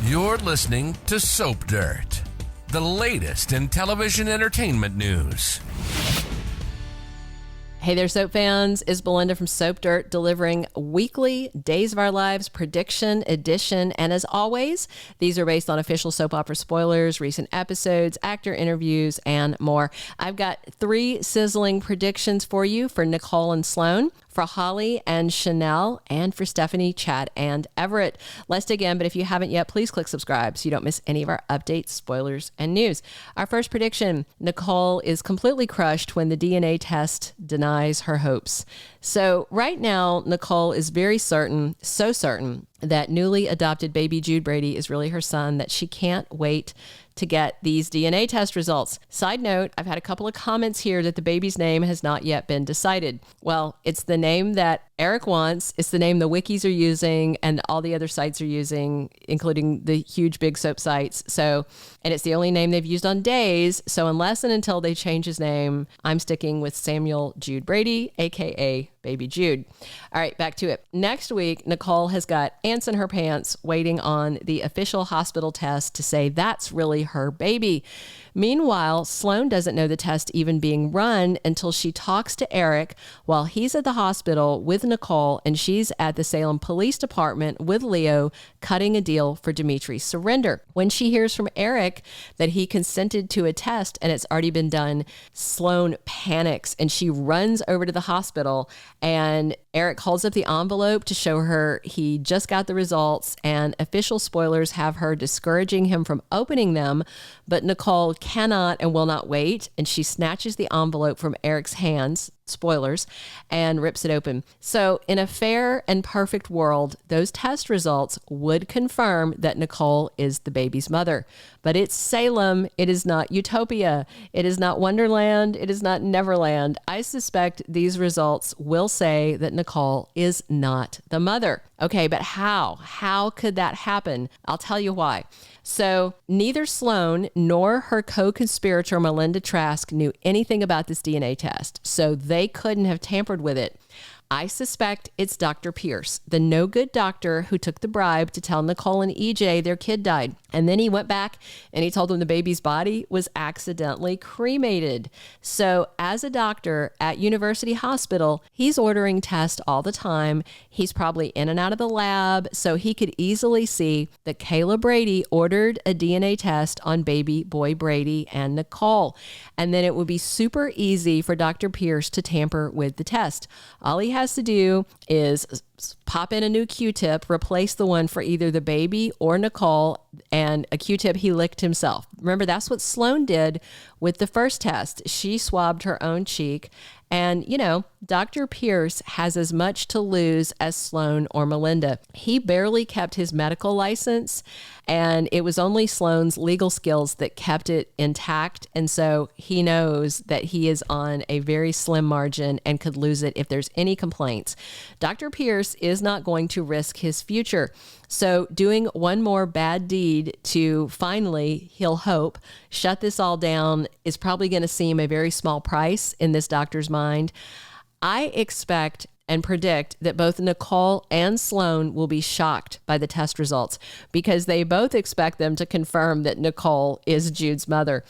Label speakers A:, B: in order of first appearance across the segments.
A: You're listening to Soap Dirt, the latest in television entertainment news.
B: Hey there, soap fans. It's Belynda from Soap Dirt, delivering weekly Days of Our Lives prediction edition. And as always, these are based on official soap opera spoilers, recent episodes, actor interviews, and more. I've got 3 sizzling predictions for you for Nicole and Sloan, for Holly and Chanel, and for Stephanie, Chad, and Everett. Let's dig in, but if you haven't yet, please click subscribe so you don't miss any of our updates, spoilers, and news. Our first prediction, Nicole is completely crushed when the DNA test denies her hopes. So right now, Nicole is very certain, so certain, that newly adopted baby Jude Brady is really her son, that she can't wait to get these DNA test results. Side note, I've had a couple of comments here that the baby's name has not yet been decided. Well, it's the name that Eric wants. It's the name the wikis are using and all the other sites are using, including the huge big soap sites. So, and it's the only name they've used on Days. So unless and until they change his name, I'm sticking with Samuel Jude Brady, aka Baby Jude. All right, back to it. Next week, Nicole has got ants in her pants waiting on the official hospital test to say that's really her baby. Meanwhile, Sloan doesn't know the test even being run until she talks to Eric while he's at the hospital with Nicole and she's at the Salem Police Department with Leo cutting a deal for Dimitri's surrender. When she hears from Eric that he consented to a test and it's already been done, Sloan panics and she runs over to the hospital, and Eric holds up the envelope to show her he just got the results, and official spoilers have her discouraging him from opening them, but Nicole cannot and will not wait, and she snatches the envelope from Eric's hands, spoilers, and rips it open. So in a fair and perfect world, those test results would confirm that Nicole is the baby's mother. But it's Salem. It is not Utopia. It is not Wonderland. It is not Neverland. I suspect these results will say that Nicole is not the mother. Okay, but how? How could that happen? I'll tell you why. So neither Sloan nor her co-conspirator Belynda Trask knew anything about this DNA test, so they couldn't have tampered with it. I suspect it's Dr. Pierce, the no-good doctor who took the bribe to tell Nicole and EJ their kid died. And then he went back and he told them the baby's body was accidentally cremated. So as a doctor at University Hospital, he's ordering tests all the time. He's probably in and out of the lab, so he could easily see that Kayla Brady ordered a DNA test on baby boy Brady and Nicole. And then it would be super easy for Dr. Pierce to tamper with the test. All he has to do is pop in a new Q-tip, replace the one for either the baby or Nicole, and a Q-tip he licked himself. Remember, that's what Sloan did with the first test. She swabbed her own cheek. And, you know, Dr. Pierce has as much to lose as Sloan or Belynda. He barely kept his medical license, and it was only Sloan's legal skills that kept it intact. And so he knows that he is on a very slim margin and could lose it if there's any complaints. Dr. Pierce is not going to risk his future. So doing one more bad deed to finally, he'll hope, shut this all down is probably going to seem a very small price in this doctor's mind. I expect and predict that both Nicole and Sloan will be shocked by the test results because they both expect them to confirm that Nicole is Jude's mother.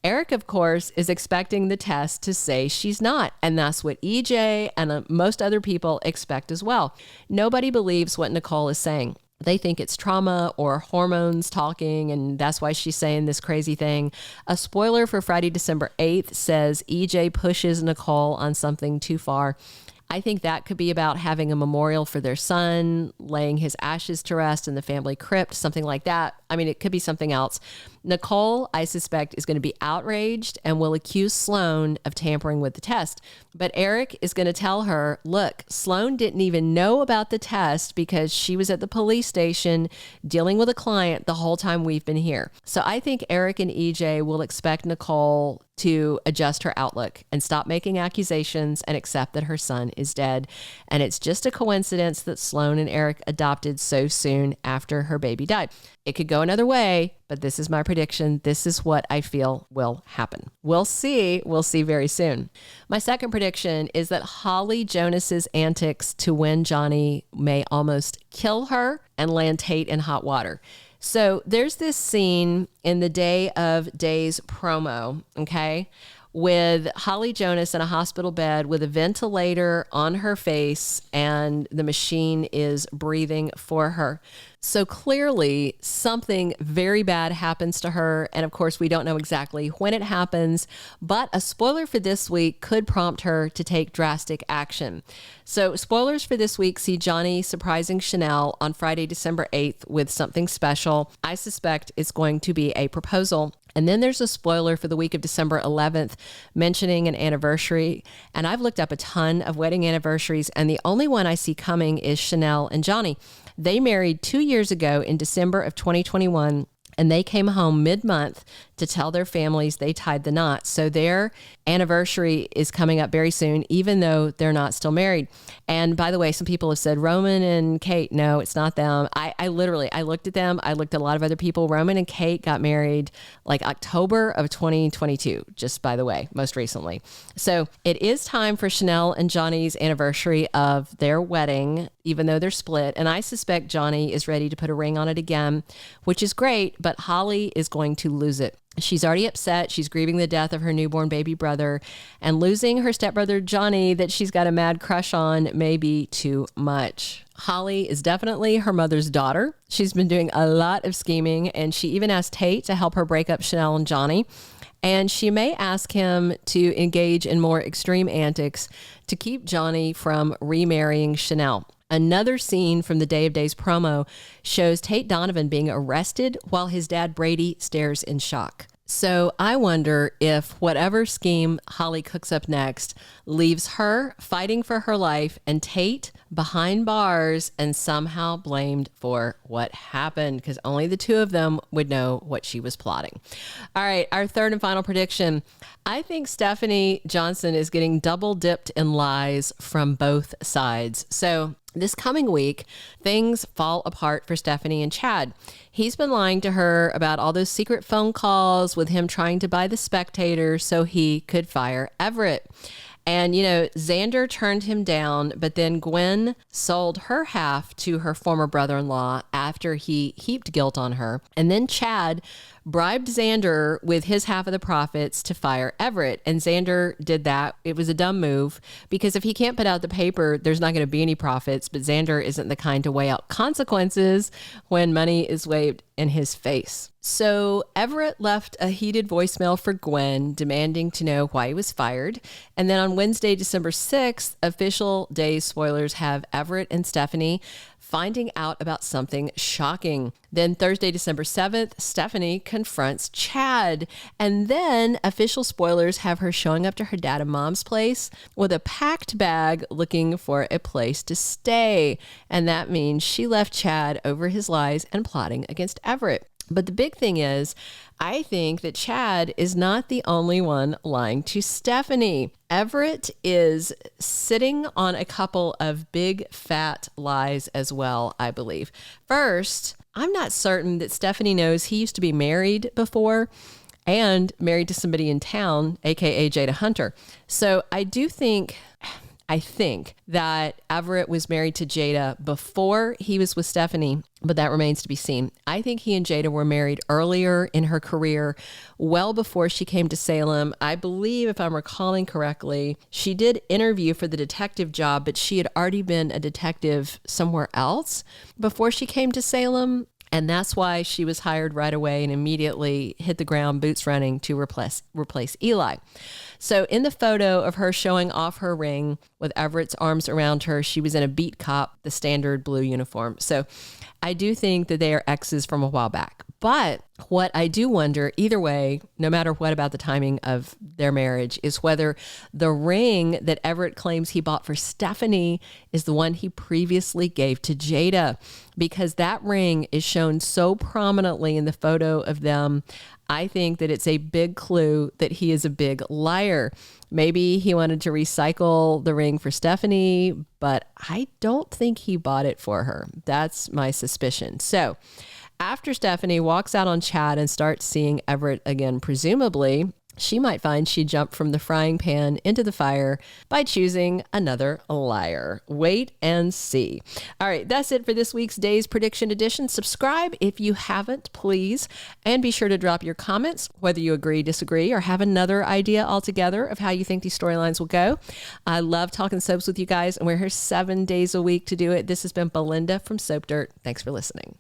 B: Eric, of course, is expecting the test to say she's not, and that's what EJ and most other people expect as well. Nobody believes what Nicole is saying. They think it's trauma or hormones talking, and that's why she's saying this crazy thing. A spoiler for Friday, December 8th says EJ pushes Nicole on something too far. I think that could be about having a memorial for their son, laying his ashes to rest in the family crypt, something like that. I mean, it could be something else. Nicole, I suspect, is going to be outraged and will accuse Sloan of tampering with the test. But Eric is going to tell her, look, Sloan didn't even know about the test because she was at the police station dealing with a client the whole time we've been here. So I think Eric and EJ will expect Nicole to adjust her outlook and stop making accusations and accept that her son is dead. And it's just a coincidence that Sloan and Eric adopted so soon after her baby died. It could go another way, but this is my prediction. This is what I feel will happen. We'll see. We'll see very soon. My second prediction is that Holly Jonas's antics to win Johnny may almost kill her and land Tate in hot water. So there's this scene in the Day of Days promo, okay, with Holly Jonas in a hospital bed with a ventilator on her face, and the machine is breathing for her. So clearly something very bad happens to her. And of course, we don't know exactly when it happens, but a spoiler for this week could prompt her to take drastic action. So spoilers for this week see Johnny surprising Chanel on Friday, December 8th with something special. I suspect it's going to be a proposal. And then there's a spoiler for the week of December 11th mentioning an anniversary. And I've looked up a ton of wedding anniversaries, and the only one I see coming is Chanel and Johnny. They married 2 years ago in December of 2021, and they came home mid-month to tell their families they tied the knot. So their anniversary is coming up very soon, even though they're not still married. And by the way, some people have said Roman and Kate. No, it's not them. I looked at them. I looked at a lot of other people. Roman and Kate got married like October of 2022, just by the way, most recently. So it is time for Chanel and Johnny's anniversary of their wedding, even though they're split. And I suspect Johnny is ready to put a ring on it again, which is great, but Holly is going to lose it. She's already upset. She's grieving the death of her newborn baby brother, and losing her stepbrother Johnny that she's got a mad crush on may be too much. Holly is definitely her mother's daughter. She's been doing a lot of scheming, and she even asked Tate to help her break up Chanel and Johnny. And she may ask him to engage in more extreme antics to keep Johnny from remarrying Chanel. Another scene from the Day of Days promo shows Tate Donovan being arrested while his dad Brady stares in shock. So I wonder if whatever scheme Holly cooks up next leaves her fighting for her life and Tate behind bars and somehow blamed for what happened, because only the two of them would know what she was plotting. All right, our third and final prediction. I think Stephanie Johnson is getting double dipped in lies from both sides. So this coming week, things fall apart for Stephanie and Chad. He's been lying to her about all those secret phone calls with him trying to buy the Spectator so he could fire Everett. And, you know, Xander turned him down, but then Gwen sold her half to her former brother-in-law after he heaped guilt on her. And then Chad bribed Xander with his half of the profits to fire Everett. And Xander did that. It was a dumb move, because if he can't put out the paper, there's not going to be any profits. But Xander isn't the kind to weigh out consequences when money is waved in his face. So Everett left a heated voicemail for Gwen demanding to know why he was fired. And then on Wednesday, December 6th, official Days spoilers have Everett and Stephanie finding out about something shocking. Then Thursday, December 7th, Stephanie confronts Chad. And then official spoilers have her showing up to her dad and mom's place with a packed bag looking for a place to stay. And that means she left Chad over his lies and plotting against Everett. But the big thing is, I think that Chad is not the only one lying to Stephanie. Everett is sitting on a couple of big fat lies as well, I believe. First, I'm not certain that Stephanie knows he used to be married before and married to somebody in town, aka Jada Hunter. So I think that Everett was married to Jada before he was with Stephanie, but that remains to be seen. I think he and Jada were married earlier in her career, well before she came to Salem. I believe, if I'm recalling correctly, she did interview for the detective job, but she had already been a detective somewhere else before she came to Salem. And that's why she was hired right away and immediately hit the ground, boots running, to replace Eli. So in the photo of her showing off her ring with Everett's arms around her, she was in a beat cop, the standard blue uniform. So I do think that they are exes from a while back. But what I do wonder, either way, no matter what about the timing of their marriage, is whether the ring that Everett claims he bought for Stephanie is the one he previously gave to Jada, because that ring is shown so prominently in the photo of them. I think that it's a big clue that he is a big liar. Maybe he wanted to recycle the ring for Stephanie, but I don't think he bought it for her. That's my suspicion. So after Stephanie walks out on Chad and starts seeing Everett again, presumably, she might find she jumped from the frying pan into the fire by choosing another liar. Wait and see. All right, that's it for this week's Days Prediction Edition. Subscribe if you haven't, please. And be sure to drop your comments, whether you agree, disagree, or have another idea altogether of how you think these storylines will go. I love talking soaps with you guys, and we're here 7 days a week to do it. This has been Belynda from Soap Dirt. Thanks for listening.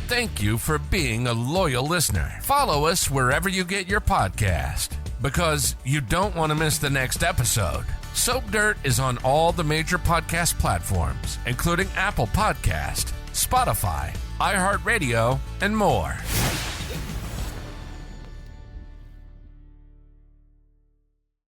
A: Thank you for being a loyal listener. Follow us wherever you get your podcast, because you don't want to miss the next episode. Soap Dirt is on all the major podcast platforms, including Apple Podcast, Spotify, iHeartRadio, and more.